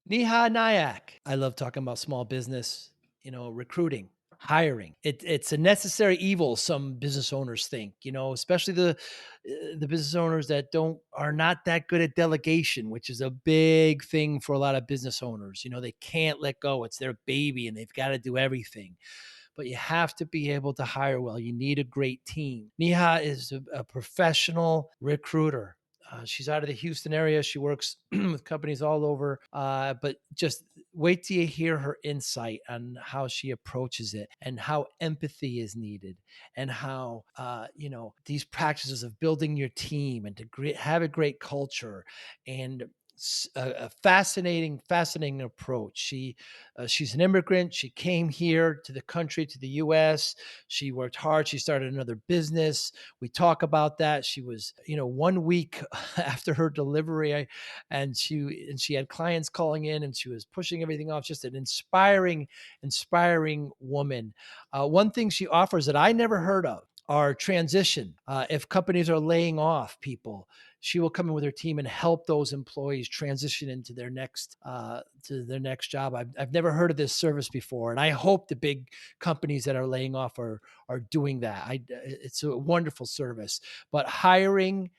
Neha, Naik. I love talking about small business, recruiting, hiring. It's a necessary evil, some business owners think, especially the business owners that are not that good at delegation, which is a big thing for a lot of business owners. They can't let go. It's their baby and they've got to do everything. But you have to be able to hire well. You need a great team. Neha is a professional recruiter. She's out of the Houston area. She works with companies all over. But just wait till you hear her insight on how she approaches it and how empathy is needed and how, these practices of building your team and to have a great culture and a fascinating approach. She's an immigrant. She came here to the country, to the U.S. She worked hard. She started another business. We talk about that. She was, 1 week after her delivery, and she had clients calling in, and she was pushing everything off. Just an inspiring woman. One thing she offers that I never heard of are transition. If companies are laying off people, she will come in with her team and help those employees transition into their next job. I've never heard of this service before, and I hope the big companies that are laying off are doing that. It's a wonderful service. But hiring,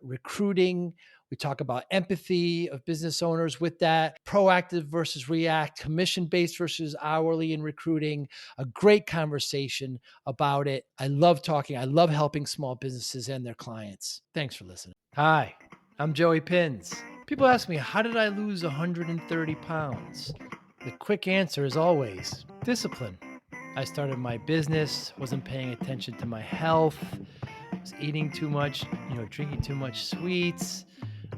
recruiting, we talk about empathy of business owners with that, proactive versus react, commission-based versus hourly in recruiting, a great conversation about it. I love talking. I love helping small businesses and their clients. Thanks for listening. Hi, I'm Joey Pinz. People ask me, how did I lose 130 pounds? The quick answer is always discipline. I started my business, wasn't paying attention to my health, was eating too much, drinking too much sweets.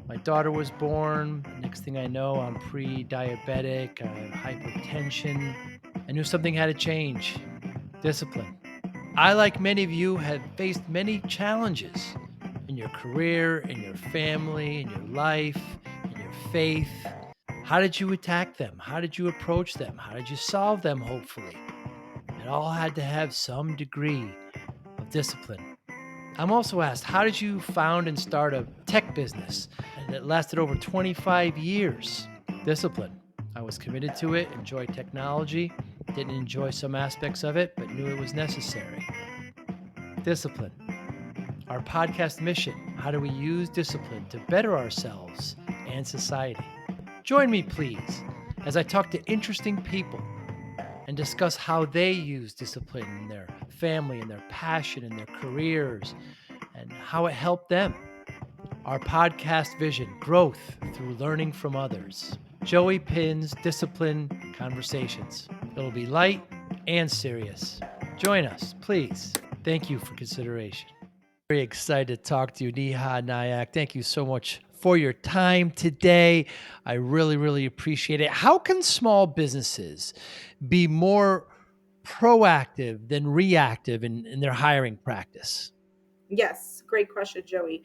My daughter was born. Next thing I know, I'm pre-diabetic, I have hypertension. I knew something had to change. Discipline. I, like many of you, have faced many challenges in your career, in your family, in your life, in your faith. How did you attack them? How did you approach them? How did you solve them, hopefully? It all had to have some degree of discipline. I'm also asked, how did you found and start a tech business? And it lasted over 25 years. Discipline. I was committed to it, enjoyed technology, didn't enjoy some aspects of it, but knew it was necessary. Discipline. Our podcast mission: how do we use discipline to better ourselves and society? Join me, please, as I talk to interesting people and discuss how they use discipline in their family and their passion and their careers and how it helped them. Our podcast vision: growth through learning from others. Joey Pinz Disciple Conversations. It'll be light and serious. Join us, please. Thank you for consideration. Very excited to talk to you, Neha, Naik. Thank you so much for your time today. I really, really appreciate it. How can small businesses be more proactive than reactive in their hiring practice? Yes, great question, Joey.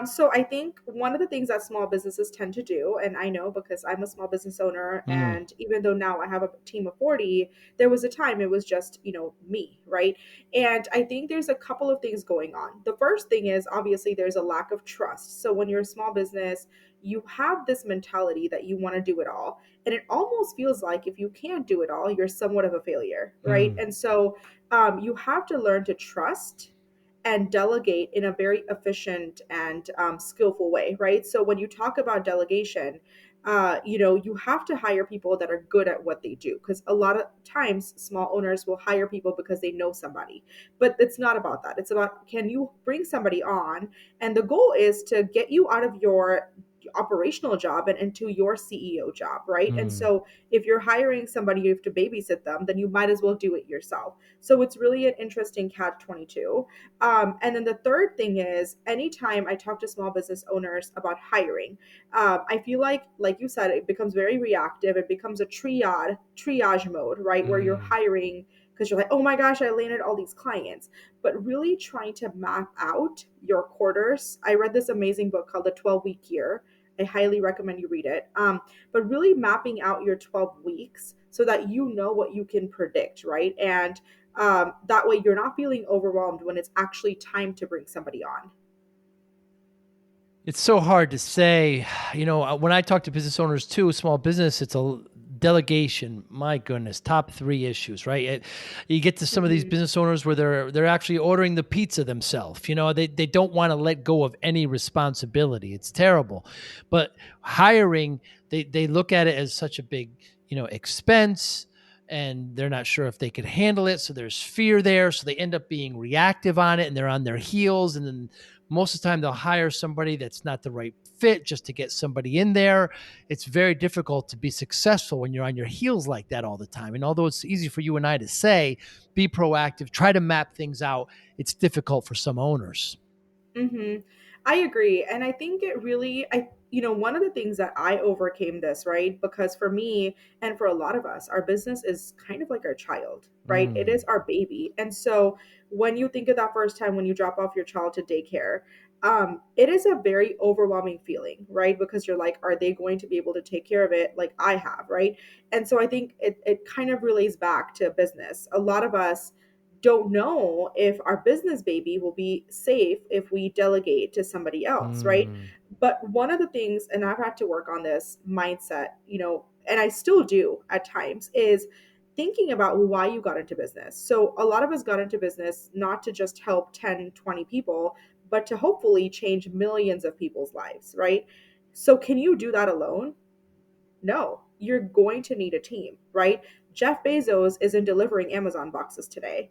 So I think one of the things that small businesses tend to do, and I know because I'm a small business owner, Mm. and even though now I have a team of 40, there was a time it was just, me, right? And I think there's a couple of things going on. The first thing is obviously there's a lack of trust. So when you're a small business, you have this mentality that you want to do it all. And it almost feels like if you can't do it all, you're somewhat of a failure, right? Mm. And so you have to learn to trust and delegate in a very efficient and skillful way, right? So when you talk about delegation, you have to hire people that are good at what they do, because a lot of times small owners will hire people because they know somebody, but it's not about that. It's about, can you bring somebody on, and the goal is to get you out of your operational job and into your CEO job, right? And Mm. so if you're hiring somebody, you have to babysit them, then you might as well do it yourself. So it's really an interesting catch 22. And then the third thing is, anytime I talk to small business owners about hiring, I feel like you said, it becomes very reactive. It becomes a triage mode, right? Where you're Mm. hiring because you're like, oh my gosh, I landed all these clients. But really trying to map out your quarters. I read this amazing book called The 12-Week Year. I highly recommend you read it. But really mapping out your 12 weeks so that you know what you can predict, right? And that way you're not feeling overwhelmed when it's actually time to bring somebody on. It's so hard to say. When I talk to business owners too, small business, it's delegation. My goodness, top three issues, right? You get to some of these Mhm. business owners where they're actually ordering the pizza themselves. They don't want to let go of any responsibility. It's terrible. But hiring, they look at it as such a big, expense, and they're not sure if they could handle it. So there's fear there. So they end up being reactive on it, and they're on their heels, and then most of the time they'll hire somebody that's not the right fit just to get somebody in there. It's very difficult to be successful when you're on your heels like that all the time. And although it's easy for you and I to say, be proactive, try to map things out, it's difficult for some owners. Mhm. I agree, and I think it really one of the things that I overcame this, right? Because for me and for a lot of us, our business is kind of like our child, right? It is Mm, our baby. And so when you think of that first time when you drop off your child to daycare, it is a very overwhelming feeling, right? Because you're like, are they going to be able to take care of it like I have, right? And so I think it kind of relates back to business. A lot of us don't know if our business baby will be safe if we delegate to somebody else, right? mm, But one of the things, and I've had to work on this mindset, and I still do at times, is thinking about why you got into business. So a lot of us got into business not to just help 10, 20 people, but to hopefully change millions of people's lives, right? So can you do that alone? No, you're going to need a team, right? Jeff Bezos isn't delivering Amazon boxes today.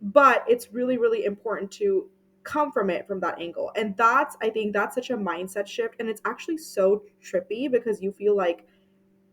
But it's really, really important to come from it from that angle. And I think that's such a mindset shift. And it's actually so trippy because you feel like,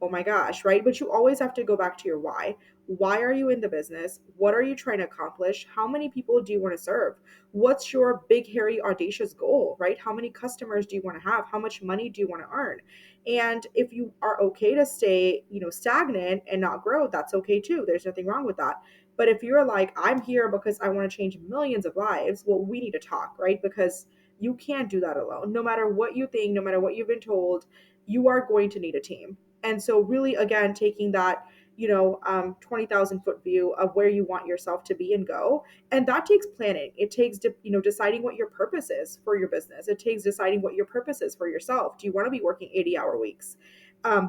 oh my gosh, right? But you always have to go back to your why. Why are you in the business? What are you trying to accomplish? How many people do you want to serve? What's your big, hairy, audacious goal, right? How many customers do you want to have? How much money do you want to earn? And if you are okay to stay, stagnant and not grow, that's okay too. There's nothing wrong with that. But if you're like, I'm here because I want to change millions of lives, well, we need to talk, right? Because you can't do that alone. No matter what you think, no matter what you've been told, you are going to need a team. And so, really, again, taking that 20,000-foot view of where you want yourself to be and go, and that takes planning. It takes deciding what your purpose is for your business. It takes deciding what your purpose is for yourself. Do you want to be working 80-hour weeks?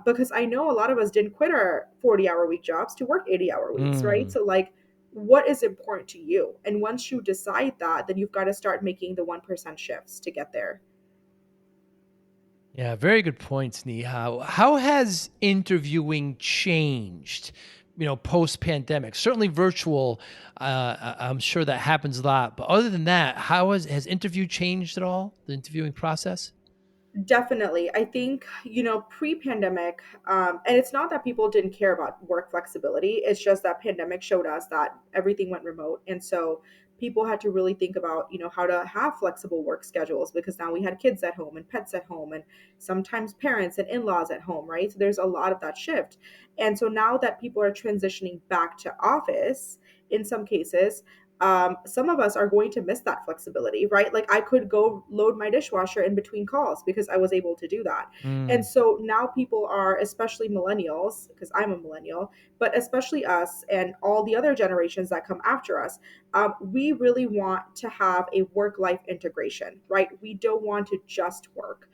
Because I know a lot of us didn't quit our 40-hour week jobs to work 80-hour weeks, right? mm. So, like, what is important to you? And once you decide that, then you've got to start making the 1% shifts to get there. Yeah, very good points, Neha. How has interviewing changed, post pandemic? Certainly virtual. I'm sure that happens a lot. But other than that, has interview changed at all? The interviewing process? Definitely. I think, pre pandemic, and it's not that people didn't care about work flexibility. It's just that pandemic showed us that everything went remote. And so people had to really think about, how to have flexible work schedules because now we had kids at home and pets at home and sometimes parents and in laws at home, right? So there's a lot of that shift. And so now that people are transitioning back to office, in some cases, some of us are going to miss that flexibility, right? Like I could go load my dishwasher in between calls because I was able to do that. And Mm, so now people are, especially millennials, because I'm a millennial, but especially us and all the other generations that come after us, we really want to have a work life integration, right? We don't want to just work.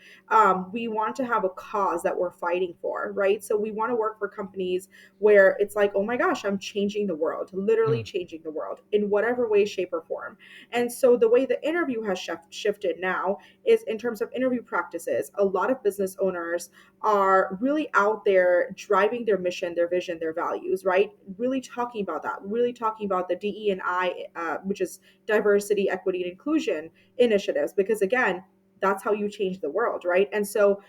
We want to have a cause that we're fighting for, right? So we want to work for companies where it's like, oh my gosh, I'm changing the world, literally mm. changing the world in whatever way, shape, or form. And so the way the interview has shifted now is in terms of interview practices. A lot of business owners are really out there driving their mission, their vision, their values, right? Really talking about that, really talking about the DE&I, which is diversity, equity, and inclusion initiatives, because again, that's how you change the world, right? And so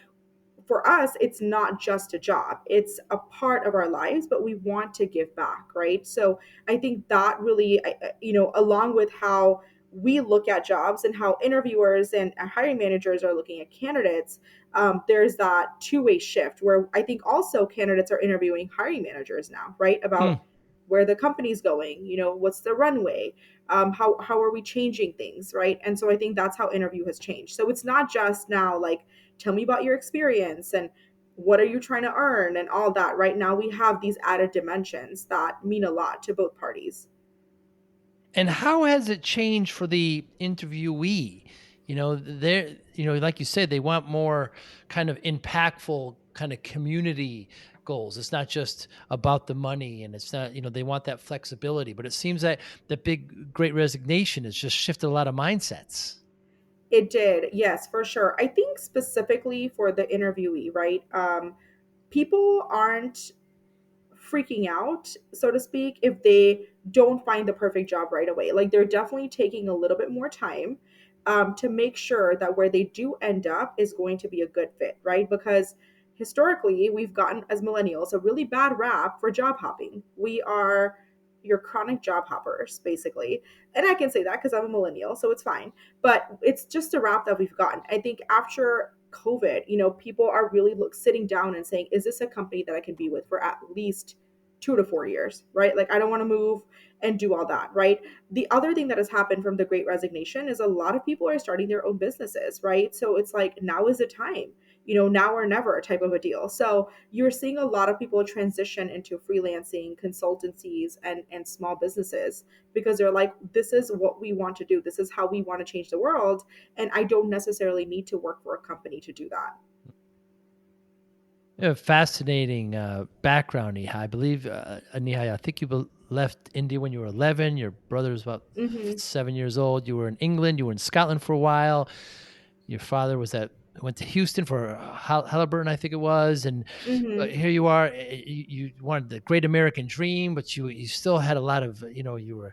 for us, it's not just a job, it's a part of our lives, but we want to give back, right? So I think that really, along with how we look at jobs and how interviewers and hiring managers are looking at candidates, there's that two-way shift where I think also candidates are interviewing hiring managers now, right? Hmm. About where the company's going, what's the runway, how are we changing things, right? And so I think that's how interview has changed. So it's not just now like, tell me about your experience and what are you trying to earn and all that. Right now we have these added dimensions that mean a lot to both parties. And how has it changed for the interviewee? they're, like you said, they want more kind of impactful kind of community goals. It's not just about the money, and it's not, they want that flexibility. But it seems that the big great resignation has just shifted a lot of mindsets. It did, yes, for sure. I think specifically for the interviewee, right? People aren't freaking out, so to speak, if they don't find the perfect job right away. Like they're definitely taking a little bit more time to make sure that where they do end up is going to be a good fit, right? Because historically, we've gotten as millennials a really bad rap for job hopping. We are your chronic job hoppers, basically. And I can say that because I'm a millennial, so it's fine. But it's just a rap that we've gotten. I think after COVID, people are really sitting down and saying, is this a company that I can be with for at least 2 to 4 years, right? Like, I don't want to move and do all that, right? The other thing that has happened from the great resignation is a lot of people are starting their own businesses, right? So it's like, now is the time, now or never type of a deal. So you're seeing a lot of people transition into freelancing, consultancies, and small businesses because they're like, this is what we want to do. This is how we want to change the world. And I don't necessarily need to work for a company to do that. You have fascinating background, Neha. I believe, Neha, I think you left India when you were 11. Your brother was about Hmm. 7 years old. You were in England. You were in Scotland for a while. Your father went to Houston for Halliburton, I think it was, and Hmm. here you are. You wanted the great American dream, but you still had a lot of, you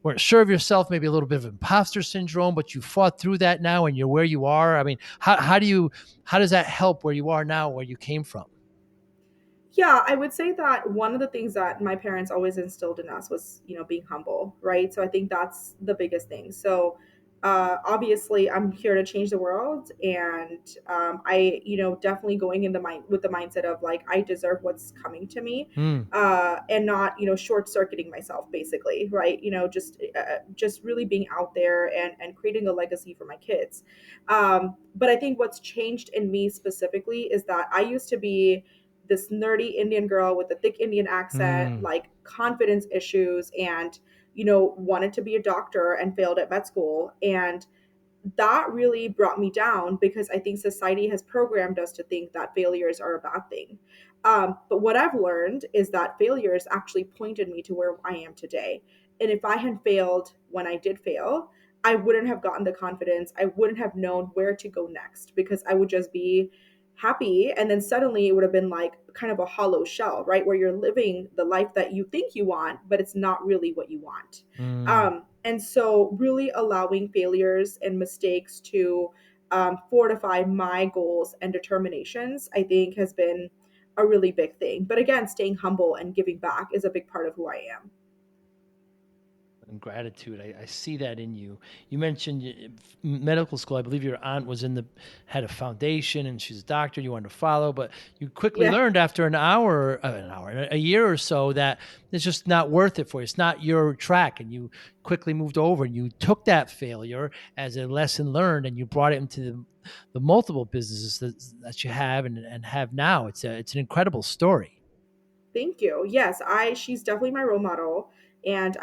weren't sure of yourself, maybe a little bit of imposter syndrome, but you fought through that now, and you're where you are. I mean, how does that help where you are now, where you came from? Yeah, I would say that one of the things that my parents always instilled in us was, being humble, right? So I think that's the biggest thing. So obviously, I'm here to change the world, and I, definitely going in the mind with the mindset of like I deserve what's coming to me, Mm. and not, short circuiting myself, basically, right? Just really being out there and creating a legacy for my kids. But I think what's changed in me specifically is that I used to be this nerdy Indian girl with a thick Indian accent, Mm. like confidence issues, and wanted to be a doctor and failed at med school. And that really brought me down because I think society has programmed us to think that failures are a bad thing. But what I've learned is that failures actually pointed me to where I am today. And if I had failed when I did fail, I wouldn't have gotten the confidence. I wouldn't have known where to go next because I would just be happy. And then suddenly it would have been like kind of a hollow shell, right? Where you're living the life that you think you want, but it's not really what you want. Mm. And so, really allowing failures and mistakes to fortify my goals and determinations, I think, has been a really big thing. But again, staying humble and giving back is a big part of who I am. And gratitude. I see that in you. You mentioned medical school. I believe your aunt was had a foundation, and she's a doctor. You wanted to follow, but you quickly Yeah. learned after a year or so, that it's just not worth it for you. It's not your track, and you quickly moved over, and you took that failure as a lesson learned, and you brought it into the multiple businesses that you have and have now. It's an incredible story. Thank you. Yes, she's definitely my role model. And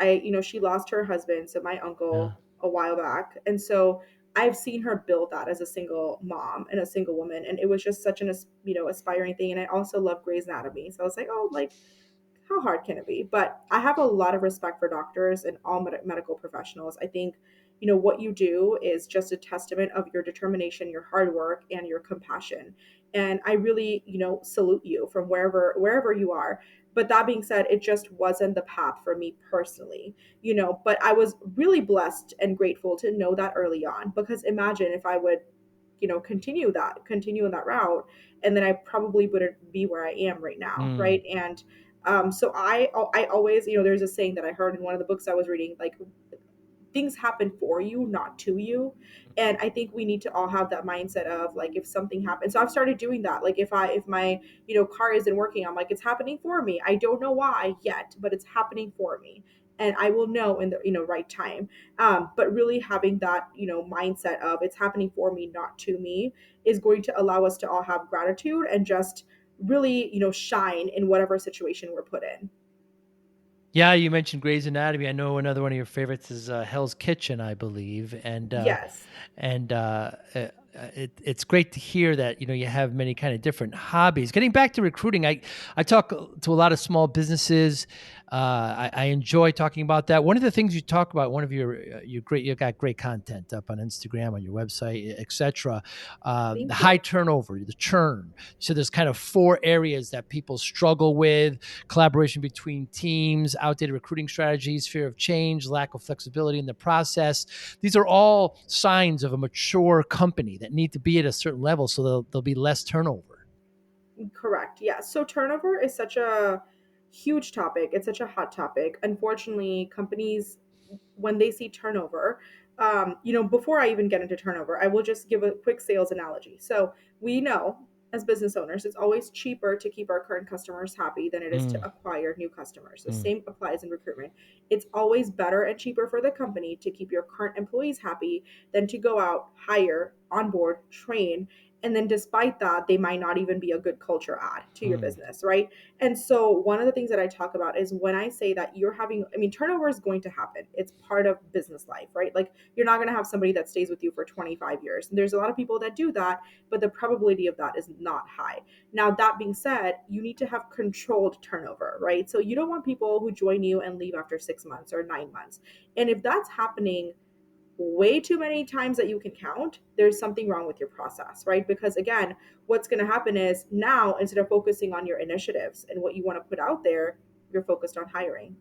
she lost her husband, so my Yeah. uncle, a while back. And so I've seen her build that as a single mom and a single woman. And it was just such an aspiring thing. And I also love Grey's Anatomy. So I was like, oh, like how hard can it be? But I have a lot of respect for doctors and all medical professionals. I think, what you do is just a testament of your determination, your hard work, and your compassion. And I really, salute you from wherever you are. But that being said, it just wasn't the path for me personally, but I was really blessed and grateful to know that early on, because imagine if I would continue in that route, and then I probably wouldn't be where I am right now, Mm. right? And so I always, there's a saying that I heard in one of the books I was reading, like things happen for you, not to you. And I think we need to all have that mindset of like, if something happens, so I've started doing that. Like if my car isn't working, I'm like, it's happening for me. I don't know why yet, but it's happening for me, and I will know in the right time. But really having that mindset of it's happening for me, not to me, is going to allow us to all have gratitude and just really shine in whatever situation we're put in. Yeah, you mentioned Grey's Anatomy. I know another one of your favorites is Hell's Kitchen, I believe, Yes. and it's great to hear that you have many kind of different hobbies. Getting back to recruiting, I talk to a lot of small businesses. I enjoy talking about that. One of the things you talk about, one of you got great content up on Instagram, on your website, etc. The Thank high you. turnover, the churn. So there's kind of four areas that people struggle with: collaboration between teams, outdated recruiting strategies, fear of change, lack of flexibility in the process. These are all signs of a mature company that need to be at a certain level so there'll be less turnover. Correct. Yeah. So turnover is such a huge topic. It's such a hot topic. Unfortunately, companies, when they see turnover, before I even get into turnover, I will just give a quick sales analogy. So we know as business owners, it's always cheaper to keep our current customers happy than it is to Mm, acquire new customers. The mm, same applies in recruitment. It's always better and cheaper for the company to keep your current employees happy than to go out, hire, onboard, train, and then despite that they might not even be a good culture add to your mm, business, right? And so one of the things that I talk about is when I say that you're having, I mean, turnover is going to happen. It's part of business life, right? Like you're not going to have somebody that stays with you for 25 years. And there's a lot of people that do that, but the probability of that is not high. Now that being said, you need to have controlled turnover, right? So you don't want people who join you and leave after 6 months or 9 months. And if that's happening way too many times that you can count, there's something wrong with your process, right? Because again, what's going to happen is now instead of focusing on your initiatives and what you want to put out there, you're focused on hiring.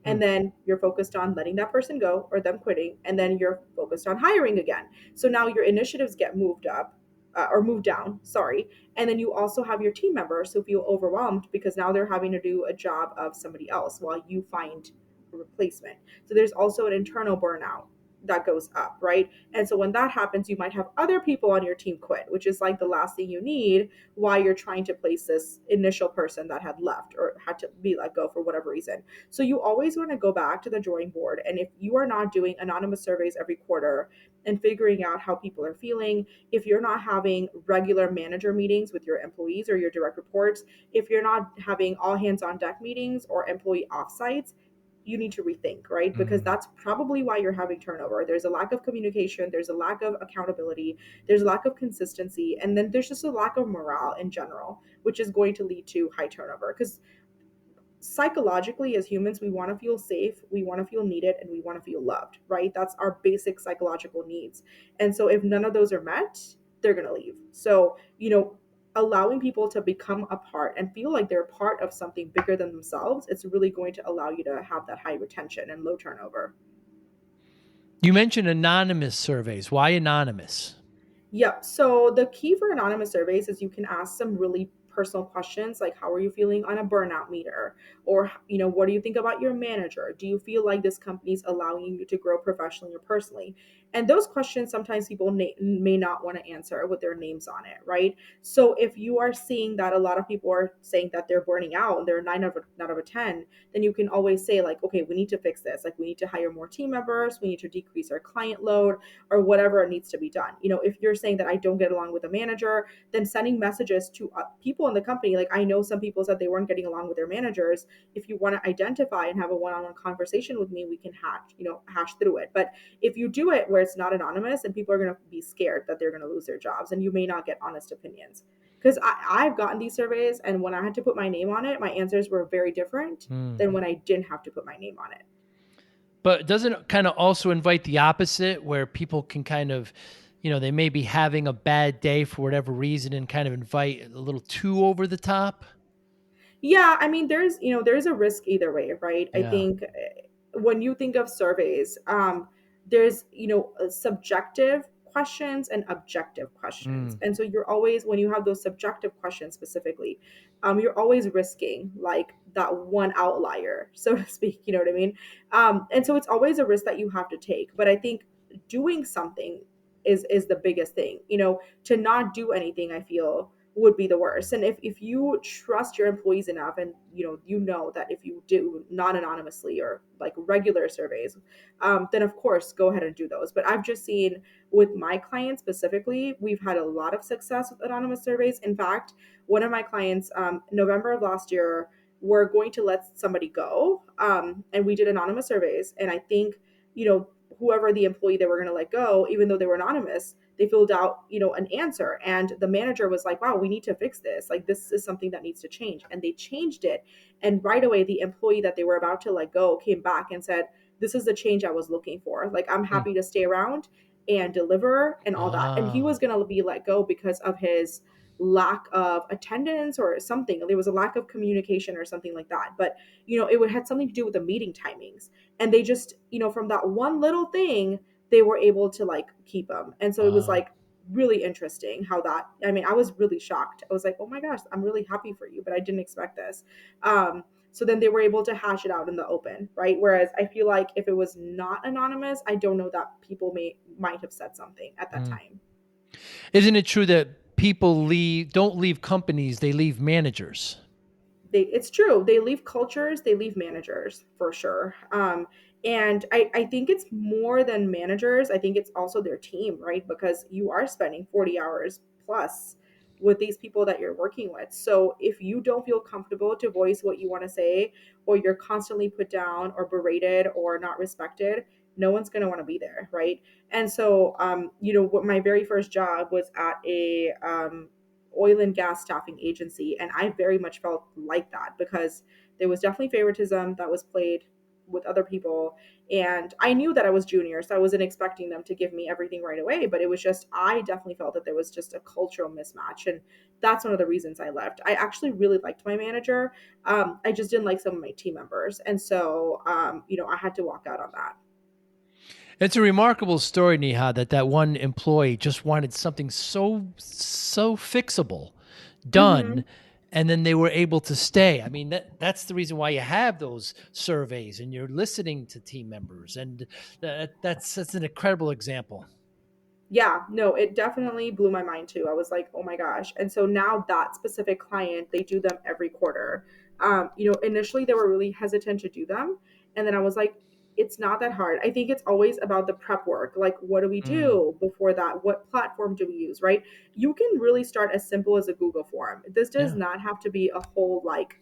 And mm, then you're focused on letting that person go or them quitting. And then you're focused on hiring again. So now your initiatives get moved up or moved down, sorry. And then you also have your team members who feel overwhelmed because now they're having to do a job of somebody else while you find a replacement. So there's also an internal burnout that goes up, right? And so when that happens, you might have other people on your team quit, which is like the last thing you need while you're trying to place this initial person that had left or had to be let go for whatever reason. So you always want to go back to the drawing board. And if you are not doing anonymous surveys every quarter and figuring out how people are feeling, if you're not having regular manager meetings with your employees or your direct reports, if you're not having all hands on deck meetings or employee offsites, you need to rethink, right? Because mm. that's probably why you're having turnover. There's a lack of communication, there's a lack of accountability, there's a lack of consistency, and then there's just a lack of morale in general, which is going to lead to high turnover. Because psychologically, as humans, we want to feel safe, we want to feel needed, and we want to feel loved, right? That's our basic psychological needs. And so if none of those are met, they're going to leave. So, allowing people to become a part and feel like they're part of something bigger than themselves, it's really going to allow you to have that high retention and low turnover. You mentioned anonymous surveys. Why anonymous? Yep. So the key for anonymous surveys is you can ask some really personal questions like how are you feeling on a burnout meter, or what do you think about your manager, do you feel like this company is allowing you to grow professionally or personally. And those questions sometimes people may not want to answer with their names on it, right? So if you are seeing that a lot of people are saying that they're burning out and they're 9 out of 10, then you can always say like, okay, we need to fix this, like we need to hire more team members, we need to decrease our client load, or whatever needs to be done. If you're saying that I don't get along with a manager, then sending messages to people in the company, like I know some people said they weren't getting along with their managers. If you want to identify and have a one-on-one conversation with me, we can hash through it. But if you do it where it's not anonymous, and people are going to be scared that they're going to lose their jobs, and you may not get honest opinions. Because I've gotten these surveys, and when I had to put my name on it, my answers were very different Mm. than when I didn't have to put my name on it. But doesn't it kind of also invite the opposite where people can kind of, they may be having a bad day for whatever reason and kind of invite a little too over the top? Yeah, I mean, there's a risk either way, right? I Yeah. think when you think of surveys, there's subjective questions and objective questions, Mm, and so you're always, when you have those subjective questions specifically, you're always risking like that one outlier, so to speak. You know what I mean? And so it's always a risk that you have to take. But I think doing something is the biggest thing. To not do anything, I feel would be the worst. And if you trust your employees enough, and you know that if you do not anonymously or like regular surveys, then of course go ahead and do those. But I've just seen with my clients specifically, we've had a lot of success with anonymous surveys. In fact, one of my clients, November of last year, we're going to let somebody go. And we did anonymous surveys. And I think, whoever the employee they were going to let go, even though they were anonymous, they filled out, an answer. And the manager was like, wow, we need to fix this. Like, this is something that needs to change. And they changed it. And right away, the employee that they were about to let go came back and said, this is the change I was looking for. Like, I'm Hmm. happy to stay around and deliver and all that. And he was Ah. going to be let go because of his lack of attendance or something. There was a lack of communication or something like that. But, it had something to do with the meeting timings. And they just, from that one little thing, they were able to like keep him. And so it was Ah. like really interesting how that, I mean, I was really shocked. I was like, oh my gosh, I'm really happy for you, but I didn't expect this. So then they were able to hash it out in the open, right? Whereas I feel like if it was not anonymous, I don't know that people might have said something at that Hmm. time. Isn't it true that people don't leave companies, they leave managers? It's true, they leave cultures, they leave managers for sure. And I think it's more than managers. I think it's also their team, right? Because you are spending 40 hours plus with these people that you're working with. So if you don't feel comfortable to voice what you want to say, or you're constantly put down or berated or not respected, no one's going to want to be there, right? And so what my very first job was at a oil and gas staffing agency. And I very much felt like that because there was definitely favoritism that was played with other people. And I knew that I was junior, so I wasn't expecting them to give me everything right away. But it was just, I definitely felt that there was just a cultural mismatch. And that's one of the reasons I left. I actually really liked my manager. I just didn't like some of my team members. And so, I had to walk out on that. It's a remarkable story, Neha, that one employee just wanted something so fixable Mm-hmm. done, and then they were able to stay. I mean, that's the reason why you have those surveys and you're listening to team members, and that's an incredible example. Yeah, no, it definitely blew my mind too. I was like, oh my gosh. And so now that specific client, they do them every quarter. Initially they were really hesitant to do them. And then I was like, it's not that hard. I think it's always about the prep work. Like, what do we Mm, do before that? What platform do we use, right? You can really start as simple as a Google form. This does yeah. not have to be a whole, like,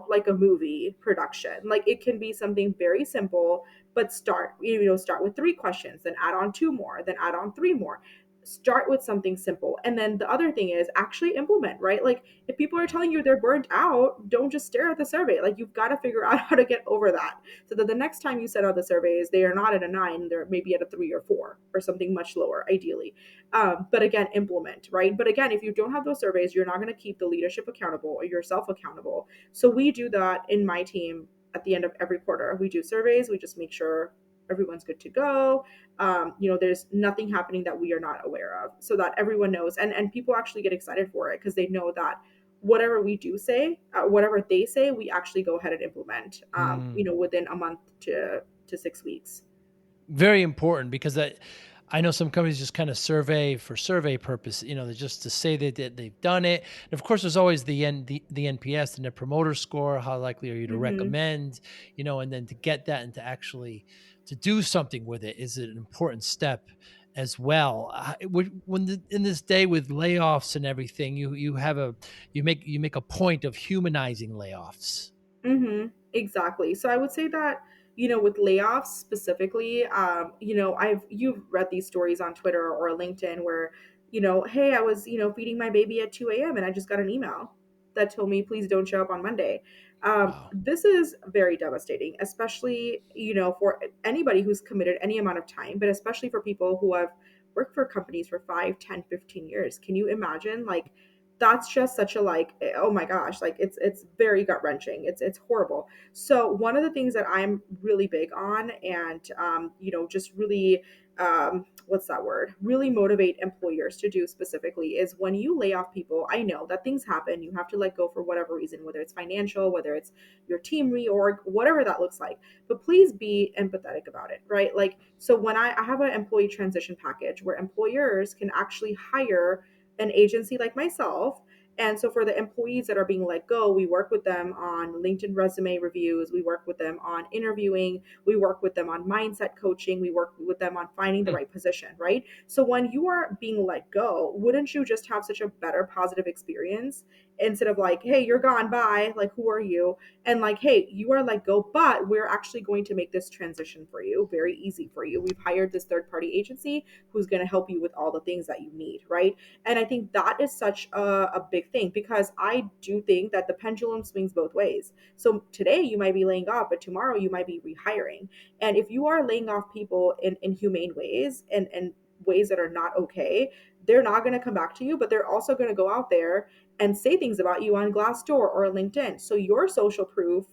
like a movie production. Like, it can be something very simple, but start with 3 questions, then add on 2 more, then add on 3 more. Start with something simple. And then the other thing is actually implement, right? Like, if people are telling you they're burnt out, don't just stare at the survey. Like, you've got to figure out how to get over that. So that the next time you send out the surveys, they are not at a 9, they're maybe at a 3 or 4 or something much lower, ideally. But again, implement, right? But again, if you don't have those surveys, you're not going to keep the leadership accountable or yourself accountable. So we do that in my team at the end of every quarter. We do surveys. We just make sure everyone's good to go. There's nothing happening that we are not aware of, so that everyone knows. And people actually get excited for it because they know that whatever we do say, whatever they say, we actually go ahead and implement. Mm. Within a month to 6 weeks. Very important because I know some companies just kind of survey for survey purpose, they're just to say that they've done it. And of course, there's always the NPS, the Net Promoter Score. How likely are you to Mm-hmm. recommend? And then to get that and to actually to do something with it is an important step as well. In this day with layoffs and everything, you make a point of humanizing layoffs. Exactly. So I would say that, with layoffs specifically, you've read these stories on Twitter or LinkedIn where, hey, I was, feeding my baby at 2 a.m. and I just got an email that told me, please don't show up on Monday. Wow. This is very devastating, especially, for anybody who's committed any amount of time, but especially for people who have worked for companies for 5, 10, 15 years. Can you imagine, like, that's just such a, like, oh my gosh, like, it's very gut wrenching. It's horrible. So one of the things that I'm really big on, and just really, what's that word? Really motivate employers to do specifically, is when you lay off people. I know that things happen. You have to let go for whatever reason, whether it's financial, whether it's your team reorg, whatever that looks like. But please be empathetic about it, right? Like, so when I have an employee transition package where employers can actually hire an agency like myself, And so for the employees that are being let go, we work with them on LinkedIn resume reviews, we work with them on interviewing, we work with them on mindset coaching, we work with them on finding the Hmm. right position, right? So when you are being let go, wouldn't you just have such a better positive experience instead of like, hey, you're gone, bye, like who are you? And like, hey, you are let go, but we're actually going to make this transition for you very easy for you. We've hired this third party agency who's going to help you with all the things that you need, right? And I think that is such a big thing, because I do think that the pendulum swings both ways. So today you might be laying off, but tomorrow you might be rehiring. And if you are laying off people in inhumane ways and ways that are not okay, they're not going to come back to you, but they're also going to go out there and say things about you on Glassdoor or LinkedIn. So your social proof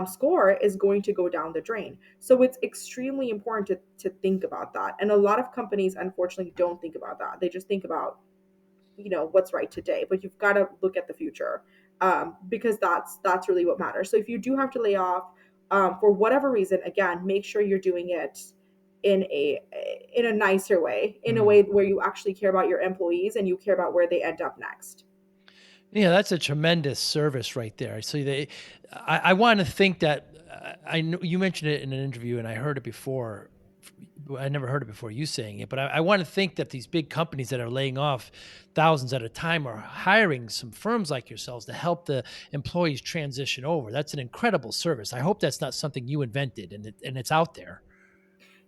score is going to go down the drain. So it's extremely important to think about that. And a lot of companies, unfortunately, don't think about that. They just think about, what's right today, but you've got to look at the future, because that's really what matters. So if you do have to lay off, for whatever reason, again, make sure you're doing it in a nicer way, in a Hmm. way where you actually care about your employees and you care about where they end up next. Yeah, that's a tremendous service right there. So I want to think that I know you mentioned it in an interview, and I heard it before. I never heard it before you saying it, but I want to think that these big companies that are laying off thousands at a time are hiring some firms like yourselves to help the employees transition over. That's an incredible service. I hope that's not something you invented and it's out there.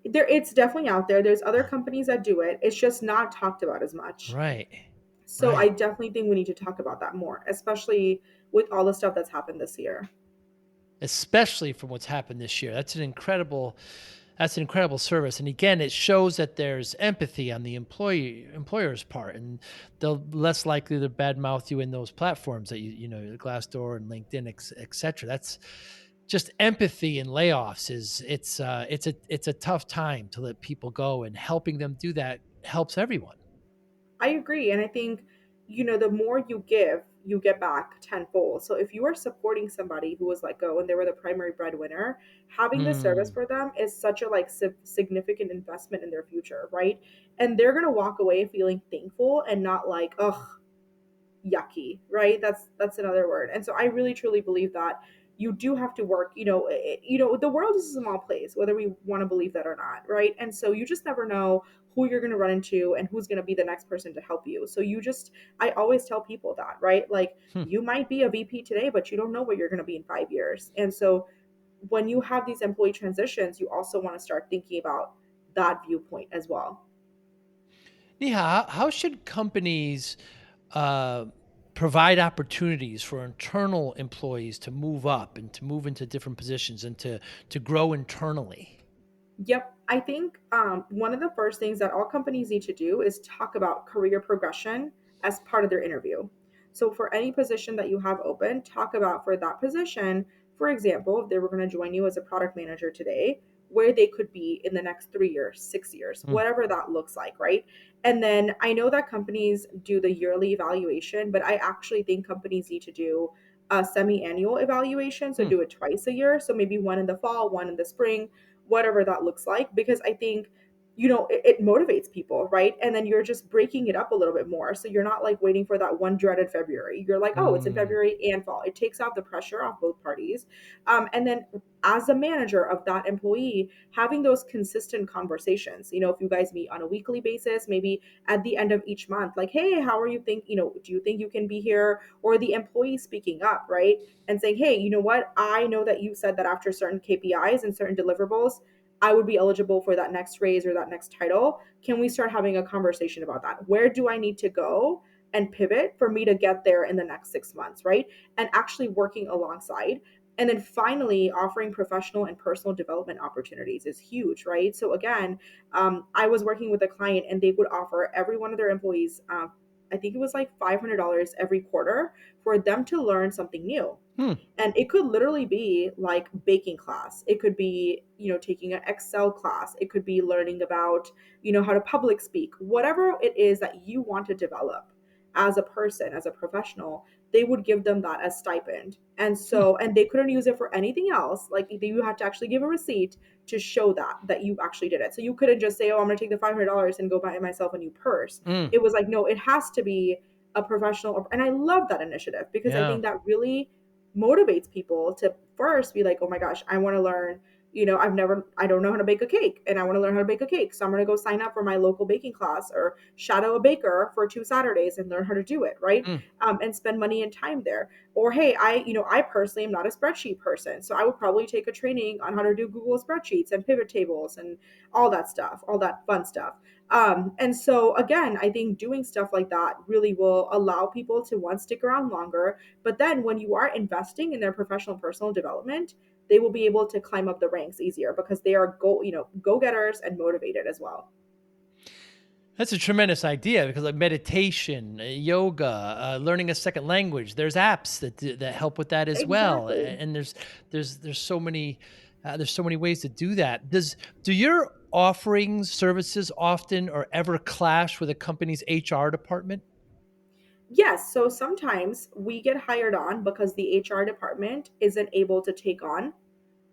It's definitely out there. There's other companies that do it. It's just not talked about as much. Right. So I Right. definitely think we need to talk about that more, especially with all the stuff that's happened this year. Especially from what's happened this year. That's an incredible service. And again, it shows that there's empathy on the employer's part, and they're less likely to badmouth you in those platforms that Glassdoor and LinkedIn, et cetera. That's just empathy in layoffs is it's a tough time to let people go, and helping them do that helps everyone. I agree. And I think, the more you give, you get back tenfold. So if you are supporting somebody who was let go and they were the primary breadwinner, having this service Mm. for them is such a like significant investment in their future, right? And they're going to walk away feeling thankful and not like, oh, yucky, right? That's another word. And so I really truly believe that you do have to work, the world is a small place, whether we want to believe that or not, right? And so you just never know who you're going to run into and who's going to be the next person to help you. So I always tell people that, right? Like, Hmm. you might be a VP today, but you don't know what you're going to be in 5 years. And so when you have these employee transitions, you also want to start thinking about that viewpoint as well. Neha, how should companies uh, provide opportunities for internal employees to move up and to move into different positions and to grow internally? Yep. I think one of the first things that all companies need to do is talk about career progression as part of their interview. So, for any position that you have open, talk about for that position, for example, if they were going to join you as a product manager today, where they could be in the next 3 years, 6 years, Hmm. whatever that looks like, right? And then I know that companies do the yearly evaluation, but I actually think companies need to do a semi annual evaluation. So, Hmm. do it twice a year. So, maybe one in the fall, one in the spring, whatever that looks like, because I think it motivates people, right? And then you're just breaking it up a little bit more, so you're not like waiting for that one dreaded February. You're like, oh, it's in Mm. February and fall. It takes out the pressure off both parties. And then as a manager of that employee, having those consistent conversations, if you guys meet on a weekly basis, maybe at the end of each month, like, hey, how are you think, do you think you can be here? Or the employee speaking up, right? And saying, hey, you know what, I know that you said that after certain KPIs and certain deliverables, I would be eligible for that next raise or that next title. Can we start having a conversation about that? Where do I need to go and pivot for me to get there in the next 6 months, right? And actually working alongside. And then finally, offering professional and personal development opportunities is huge, right? So again, I was working with a client and they would offer every one of their employees, I think it was like $500 every quarter for them to learn something new. Hmm. And it could literally be like baking class, it could be taking an Excel class, it could be learning about how to public speak, whatever it is that you want to develop as a person, as a professional. They would give them that as stipend. And Hmm. so, and they couldn't use it for anything else. Like, you had to actually give a receipt to show that you actually did it. So you couldn't just say, oh, I'm going to take the $500 and go buy myself a new purse. Mm. It was like, no, it has to be a professional. And I love that initiative because I Yeah. think that really motivates people to first be like, oh my gosh, I want to learn. I don't know how to bake a cake and I want to learn how to bake a cake. So I'm going to go sign up for my local baking class or shadow a baker for 2 Saturdays and learn how to do it. Right. Mm. And spend money and time there. Or, hey, I personally am not a spreadsheet person. So I would probably take a training on how to do Google spreadsheets and pivot tables and all that stuff, all that fun stuff. And so again, I think doing stuff like that really will allow people to one, stick around longer. But then when you are investing in their professional personal development, they will be able to climb up the ranks easier because they are go-getters and motivated as well. That's a tremendous idea because like meditation, yoga, learning a second language. There's apps that help with that as well, Exactly. and there's so many ways to do that. Do your offerings services often or ever clash with a company's HR department? Yes, so sometimes we get hired on because the HR department isn't able to take on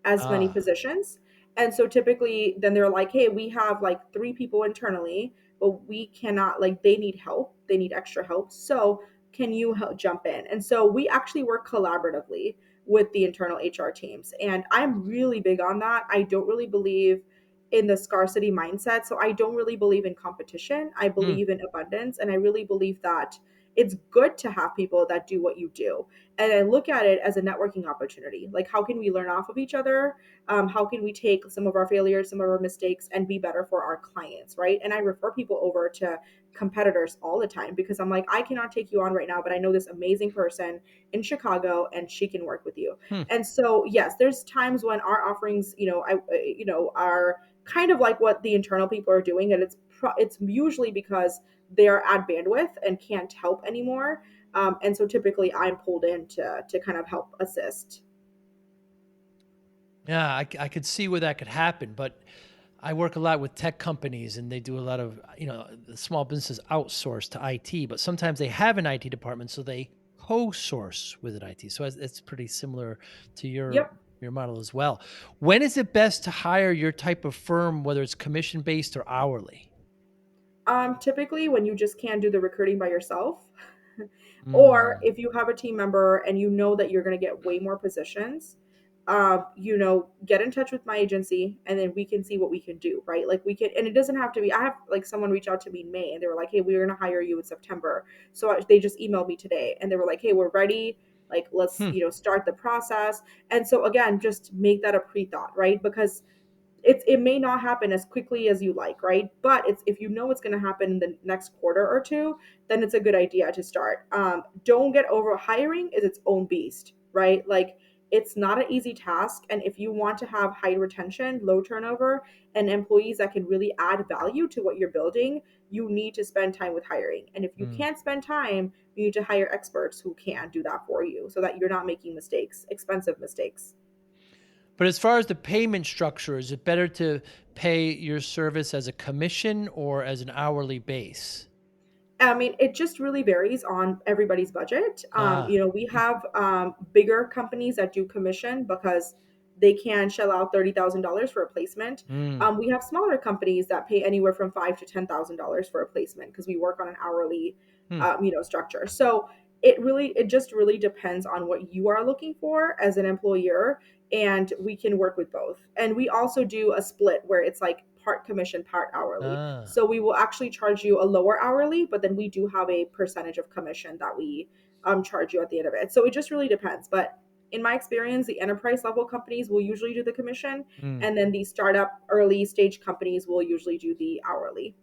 as many Ah, positions. And so typically then they're like, hey, we have like 3 people internally, but we cannot, like, they need help, they need extra help. So can you help jump in? And so we actually work collaboratively with the internal HR teams. And I'm really big on that. I don't really believe in the scarcity mindset. So I don't really believe in competition. I mm, believe in abundance. And I really believe that it's good to have people that do what you do. And I look at it as a networking opportunity. Like, how can we learn off of each other? How can we take some of our failures, some of our mistakes, and be better for our clients, right? And I refer people over to competitors all the time because I'm like, I cannot take you on right now, but I know this amazing person in Chicago, and she can work with you. hmm. And so, yes, there's times when our offerings, are kind of like what the internal people are doing, and it's usually because they are at bandwidth and can't help anymore. And so typically I'm pulled in to kind of help assist. Yeah, I could see where that could happen, but I work a lot with tech companies and they do a lot of, the small businesses outsource to IT, but sometimes they have an IT department, so they co-source with an IT. So it's pretty similar to Yep. your model as well. When is it best to hire your type of firm, whether it's commission based or hourly? Typically, when you just can't do the recruiting by yourself, or Mm, if you have a team member and you know that you're going to get way more positions, get in touch with my agency and then we can see what we can do, right? Like we can, and it doesn't have to be. I have like someone reach out to me in May and they were like, "Hey, we're going to hire you in September." So they just emailed me today and they were like, "Hey, we're ready. Like, let's hmm, start the process." And so again, just make that a pre thought, right? Because it may not happen as quickly as you like, right? But it's if you know it's going to happen in the next quarter or two, then it's a good idea to start. Don't get over hiring is its own beast, right? Like it's not an easy task, and if you want to have high retention, low turnover, and employees that can really add value to what you're building, you need to spend time with hiring. And if you mm. can't spend time, you need to hire experts who can do that for you, so that you're not making mistakes, expensive mistakes. But as far as the payment structure, is it better to pay your service as a commission or as an hourly base? I mean, it just really varies on everybody's budget. Ah, We have bigger companies that do commission because they can shell out $30,000 for a placement. mm, We have smaller companies that pay anywhere from $5,000 to $10,000 for a placement because we work on an hourly, hmm, structure. So it just really depends on what you are looking for as an employer, and we can work with both. And we also do a split where it's like part commission, part hourly. ah. So we will actually charge you a lower hourly, but then we do have a percentage of commission that we charge you at the end of it. So it just really depends. But in my experience, the enterprise level companies will usually do the commission, Mm. and then the startup early stage companies will usually do the hourly.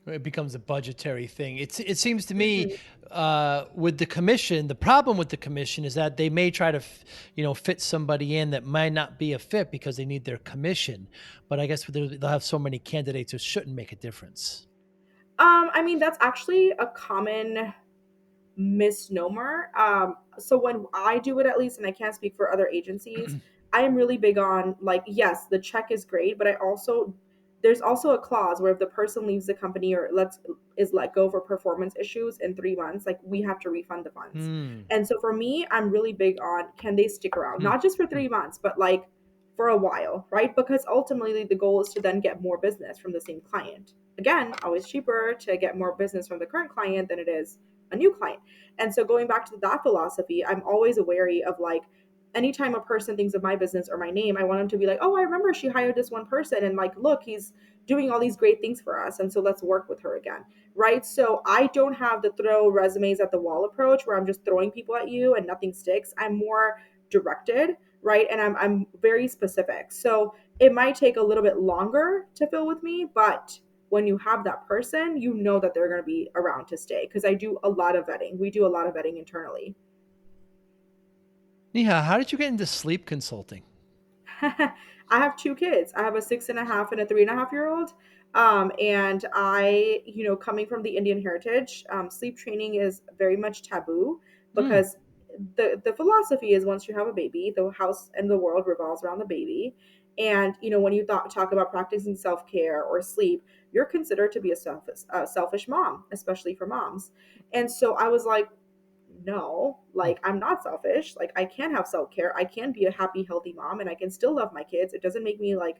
It becomes a budgetary thing. It seems to me Mhm. with the commission, the problem with the commission is that they may try to fit somebody in that might not be a fit because they need their commission. But I guess they'll have so many candidates it shouldn't make a difference. I mean, that's actually a common misnomer. So when I do it, at least, and I can't speak for other agencies, I am really big on, like, yes, the check is great, but there's also a clause where if the person leaves the company or is let go for performance issues in 3 months, like we have to refund the funds. Hmm. And so for me, I'm really big on, can they stick around, Hmm. not just for Hmm. 3 months, but like for a while, right? Because ultimately the goal is to then get more business from the same client. Again, always cheaper to get more business from the current client than it is a new client. And so going back to that philosophy, I'm always wary of like, anytime a person thinks of my business or my name, I want them to be like, oh, I remember she hired this one person, and like, look, he's doing all these great things for us, and so let's work with her again. Right. So I don't have the throw resumes at the wall approach where I'm just throwing people at you and nothing sticks. I'm more directed, right? And I'm very specific. So it might take a little bit longer to fill with me, but when you have that person, you know that they're going to be around to stay, because I do a lot of vetting. We do a lot of vetting internally. Neha, how did you get into sleep consulting? I have two kids. I have a 6.5 and a 3.5 year old. And I, coming from the Indian heritage, sleep training is very much taboo, Mm. because the philosophy is once you have a baby, the house and the world revolves around the baby. And, when you talk about practicing self care or sleep, you're considered to be a selfish mom, especially for moms. And so I was like, no, Mm. like I'm not selfish. Like I can have self-care. I can be a happy, healthy mom, and I can still love my kids. It doesn't make me like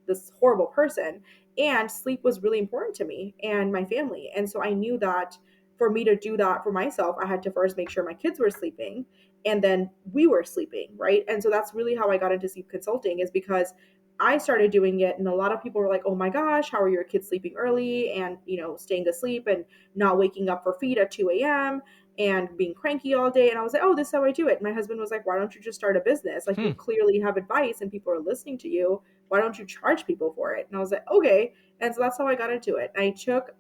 this horrible person. And sleep was really important to me and my family. And so I knew that for me to do that for myself, I had to first make sure my kids were sleeping, and then we were sleeping, right? And so that's really how I got into sleep consulting, is because I started doing it, and a lot of people were like, "Oh my gosh, how are your kids sleeping early and, staying asleep and not waking up for feed at 2 a.m. and being cranky all day?" And I was like, "Oh, this is how I do it." And my husband was like, "Why don't you just start a business? Like, you Hmm. clearly have advice and people are listening to you. Why don't you charge people for it?" And I was like, "Okay." And so that's how I got into it. I took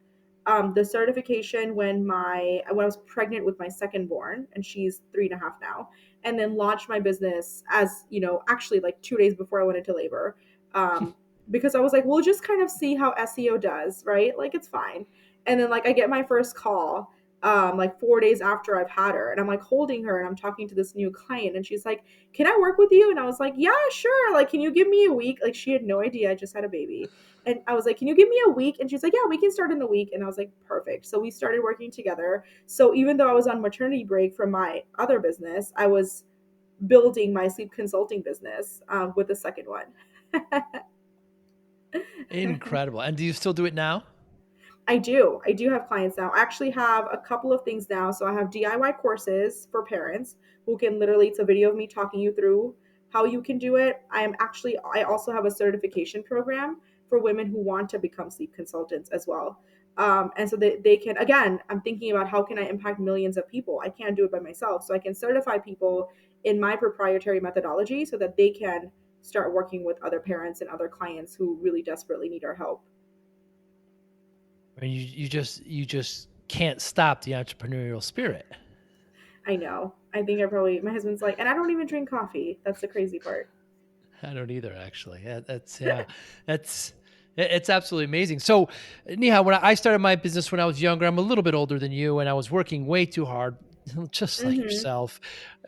the certification when I was pregnant with my second born, and she's 3.5 now, and then launched my business as, actually like 2 days before I went into labor. Um, because I was like, we'll just kind of see how SEO does, right? Like it's fine. And then like I get my first call like 4 days after I've had her, and I'm like holding her and I'm talking to this new client, and she's like, "Can I work with you?" And I was like, "Yeah, sure. Like, can you give me a week?" Like she had no idea I just had a baby. And I was like, "Can you give me a week?" And she's like, "Yeah, we can start in a week." And I was like, "Perfect." So we started working together. So even though I was on maternity break from my other business, I was building my sleep consulting business with the second one. Incredible. And do you still do it now? I do. I do have clients now. I actually have a couple of things now. So I have DIY courses for parents who can literally, it's a video of me talking you through how you can do it. I also have a certification program for women who want to become sleep consultants as well. And so they can, again, I'm thinking about how can I impact millions of people? I can't do it by myself. So I can certify people in my proprietary methodology so that they can start working with other parents and other clients who really desperately need our help. Or you just can't stop the entrepreneurial spirit. I know. I think I probably, my husband's like, and I don't even drink coffee. That's the crazy part. I don't either, actually. Yeah, that's it's absolutely amazing. So, Neha, when I started my business when I was younger, I'm a little bit older than you, and I was working way too hard, just like Mm-hmm. yourself,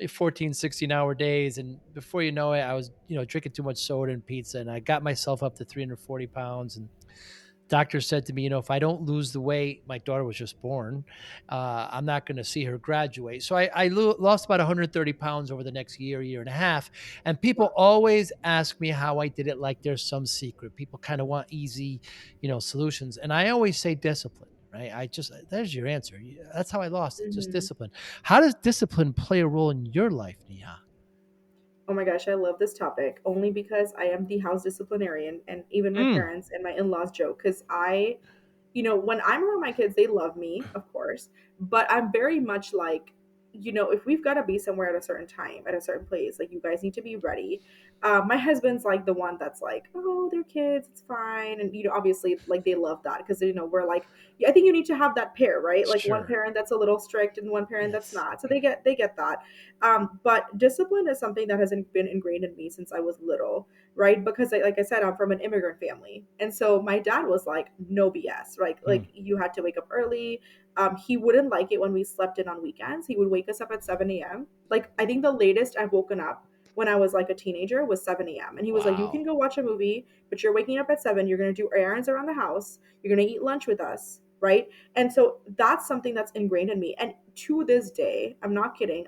14, 16-hour days. And before you know it, I was, drinking too much soda and pizza, and I got myself up to 340 pounds. And doctor said to me, if I don't lose the weight, my daughter was just born, I'm not going to see her graduate. So I lost about 130 pounds over the next year, year and a half. And people Wow. always ask me how I did it, like there's some secret. People kind of want easy, solutions. And I always say discipline. Right. There's your answer. That's how I lost it. Just Mm-hmm. discipline. How does discipline play a role in your life, Neha? Oh my gosh, I love this topic only because I am the house disciplinarian, and even my Mm, parents and my in-laws joke because when I'm around my kids, they love me, of course, but I'm very much like, if we've got to be somewhere at a certain time, at a certain place, like you guys need to be ready. My husband's like the one that's like, oh, they're kids, it's fine. And, obviously, like they love that because, we're like, yeah, I think you need to have that pair, right? Like one sure. parent that's a little strict and one parent that's Yes. not. So they get that. But discipline is something that has been ingrained in me since I was little, right? Because like I said, I'm from an immigrant family. And so my dad was like, no BS, right? Mm. Like you had to wake up early. He wouldn't like it when we slept in on weekends. He would wake us up at 7 a.m. Like I think the latest I've woken up when I was like a teenager was 7 a.m. And he was like, you can Wow. go watch a movie, but you're waking up at 7. You're going to do errands around the house. You're going to eat lunch with us. Right. And so that's something that's ingrained in me. And to this day, I'm not kidding.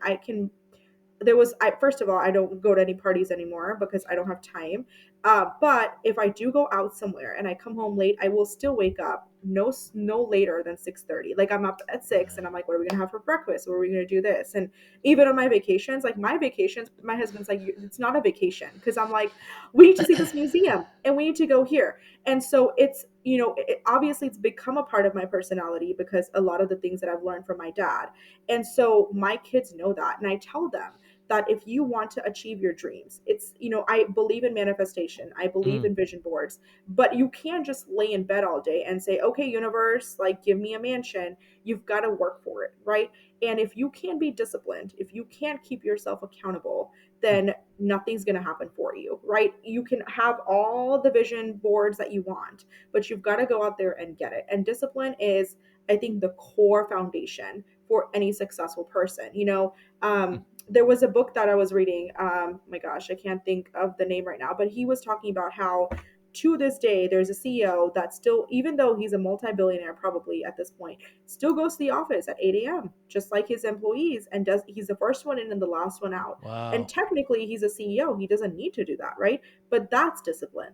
First of all, I don't go to any parties anymore because I don't have time. But if I do go out somewhere and I come home late, I will still wake up no later than 6:30. Like I'm up at 6 and I'm like, what are we gonna have for breakfast? What are we gonna do this? And even on my vacations, like my vacations, my husband's like, it's not a vacation because I'm like, we need to see this museum and we need to go here. And so it's, obviously it's become a part of my personality because a lot of the things that I've learned from my dad. And so my kids know that. And I tell them that if you want to achieve your dreams, it's, I believe in manifestation, I believe Mm, in vision boards, but you can't just lay in bed all day and say, okay, universe, like give me a mansion. You've got to work for it, right? And if you can't be disciplined, if you can't keep yourself accountable, mm, then nothing's going to happen for you, right? You can have all the vision boards that you want, but you've got to go out there and get it. And discipline is, I think, the core foundation for any successful person. mm. There was a book that I was reading. My gosh, I can't think of the name right now, but he was talking about how to this day there's a CEO that still, even though he's a multi-billionaire probably at this point, still goes to the office at 8 a.m. just like his employees, and does he's the first one in and the last one out. And Wow. technically he's a CEO. He doesn't need to do that, right? But that's discipline.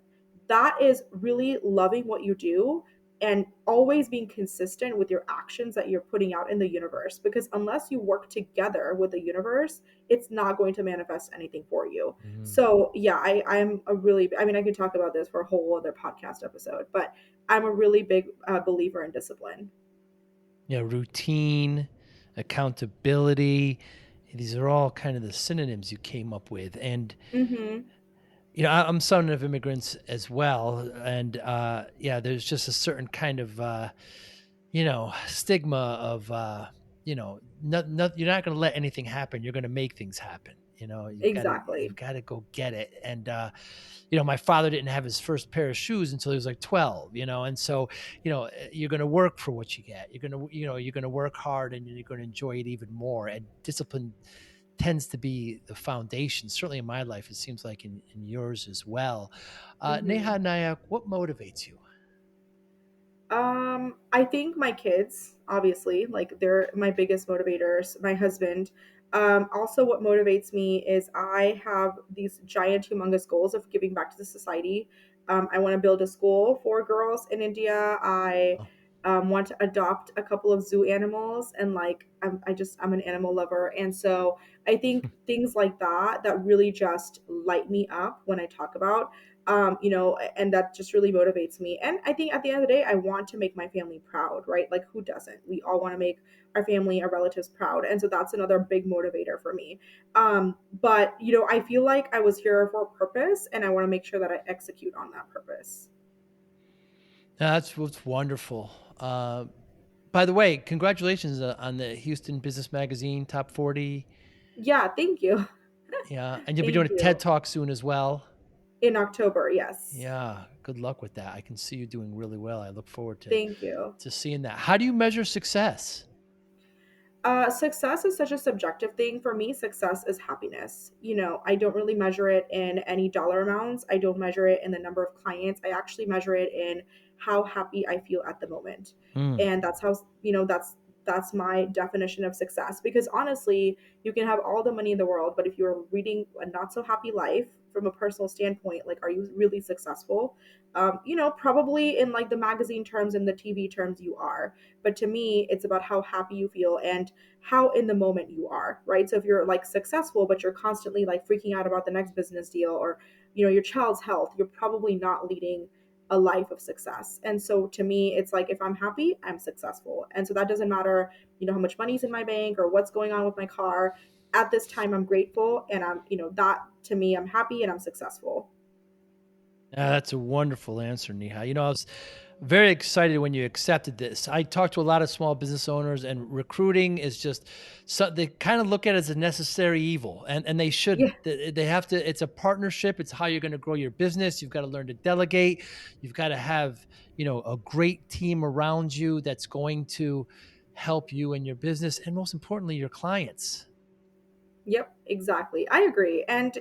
That is really loving what you do and always being consistent with your actions that you're putting out in the universe, because unless you work together with the universe, it's not going to manifest anything for you. Mm. So yeah, I'm a really, I mean, I could talk about this for a whole other podcast episode, but I'm a really big believer in discipline. Yeah, routine, accountability. These are all kind of the synonyms you came up with. And Mm-hmm. I'm son of immigrants as well, and yeah, there's just a certain kind of stigma of you're not going to let anything happen. You're going to make things happen. You've Exactly. got to go get it. And my father didn't have his first pair of shoes until he was like 12. And so you're going to work for what you get. You're going to work hard, and you're going to enjoy it even more. And discipline tends to be the foundation, certainly in my life. It seems like in yours as well. Mm-hmm. Neha, Nayak, what motivates you? I think my kids, obviously, like they're my biggest motivators. My husband. Also, what motivates me is I have these giant, humongous goals of giving back to the society. I want to build a school for girls in India. I Oh. want to adopt a couple of zoo animals, and like I'm an animal lover, and so I think things like that really just light me up when I talk about, and that just really motivates me. And I think at the end of the day, I want to make my family proud, right? Like, who doesn't? We all want to make our family, our relatives proud. And so that's another big motivator for me. But, I feel like I was here for a purpose, and I want to make sure that I execute on that purpose. That's what's wonderful. By the way, congratulations on the Houston Business Magazine Top 40. Yeah, thank you. Yeah, and you'll be doing Thank a TED you. Talk soon as well. In October, yes. Yeah, good luck with that. I can see you doing really well. I look forward to Thank you. seeing that. How do you measure success? Success is such a subjective thing. For me, success is happiness. I don't really measure it in any dollar amounts. I don't measure it in the number of clients. I actually measure it in how happy I feel at the moment. Mm. And that's how, that's my definition of success. Because honestly, you can have all the money in the world, but if you're leading a not so happy life from a personal standpoint, like, are you really successful? Probably in like the magazine terms and the TV terms, you are. But to me, it's about how happy you feel and how in the moment you are, right? So if you're like successful, but you're constantly like freaking out about the next business deal, or, your child's health, you're probably not leading a life of success. And so to me, it's like, if I'm happy, I'm successful. And so that doesn't matter, how much money's in my bank or what's going on with my car. At this time, I'm grateful, and that to me, I'm happy and I'm successful. That's a wonderful answer, Neha. I was very excited when you accepted this. I talked to a lot of small business owners, and recruiting is just so they kind of look at it as a necessary evil, and they Yeah. shouldn't. They have to. It's a partnership. It's how you're going to grow your business. You've got to learn to delegate. You've got to have a great team around you that's going to help you in your business, and most importantly, your clients. Yep, exactly. I agree. And,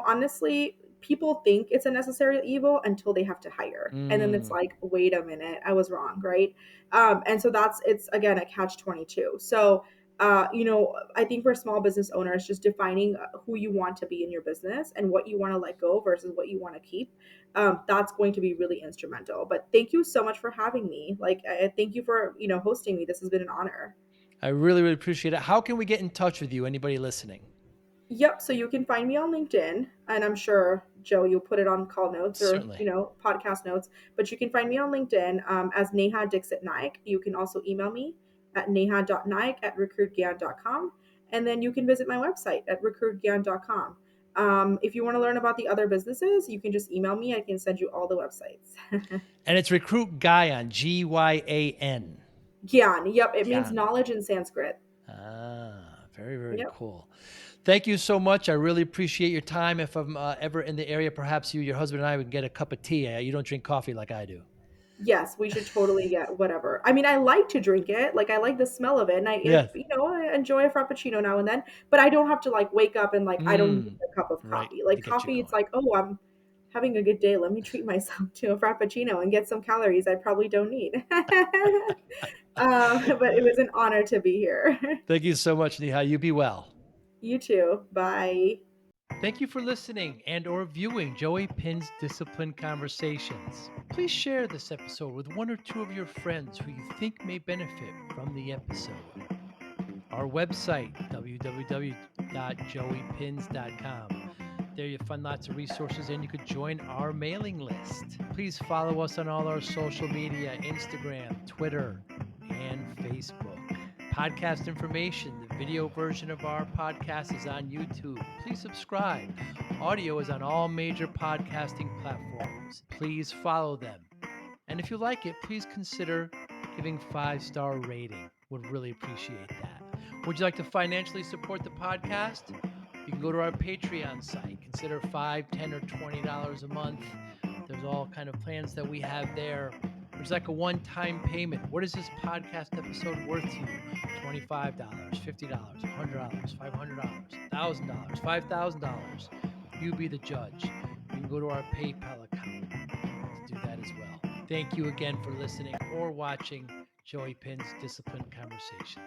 honestly, people think it's a necessary evil until they have to hire. And then it's Mm. like, wait a minute, I was wrong, right? And so it's again a catch 22. So I think for small business owners, just defining who you want to be in your business and what you want to let go versus what you want to keep, that's going to be really instrumental. But thank you so much for having me. Like, I thank you for, hosting me. This has been an honor. I really, really appreciate it. How can we get in touch with you? Anybody listening? Yep. So you can find me on LinkedIn, and I'm sure Joe, you'll put it on call notes or Certainly. podcast notes. But you can find me on LinkedIn as Neha Dixit Naik. You can also email me at neha.naik@recruitgyan.com, and then you can visit my website at recruitgyan.com. If you want to learn about the other businesses, you can just email me. I can send you all the websites. And it's Recruit Gyan, Gyan. Gyan. Yep. It means Gyan. knowledge in Sanskrit. Very, very Yep. cool. Thank you so much. I really appreciate your time. If I'm ever in the area, perhaps you, your husband, and I would get a cup of tea. You don't drink coffee like I do. Yes, we should totally get whatever. I mean, I like to drink it. Like, I like the smell of it, and Yes. I enjoy a frappuccino now and then. But I don't have to like wake up and like I don't need a cup of Right. coffee. To Like get you coffee, it's going. like, oh, I'm having a good day. Let me treat myself to a frappuccino and get some calories I probably don't need. But it was an honor to be here. Thank you so much, Neha. You be well. You too. Bye. Thank you for listening and or viewing Joey Pinz Disciple Conversations. Please share this episode with one or two of your friends who you think may benefit from the episode. Our website, www.joeypins.com. There you'll find lots of resources and you could join our mailing list. Please follow us on all our social media, Instagram, Twitter, and Facebook. Podcast information, the video version of our podcast is on YouTube. Please subscribe. Audio is on all major podcasting platforms. Please follow them. And if you like it, please consider giving 5-star rating. Would really appreciate that. Would you like to financially support the podcast? You can go to our Patreon site. Consider $5, $10, or $20 a month. There's all kind of plans that we have there. There's like a one-time payment. What is this podcast episode worth to you? $25, $50, $100, $500, $1,000, $5,000. You be the judge. You can go to our PayPal account to do that as well. Thank you again for listening or watching Joey Pinz Disciple Conversations.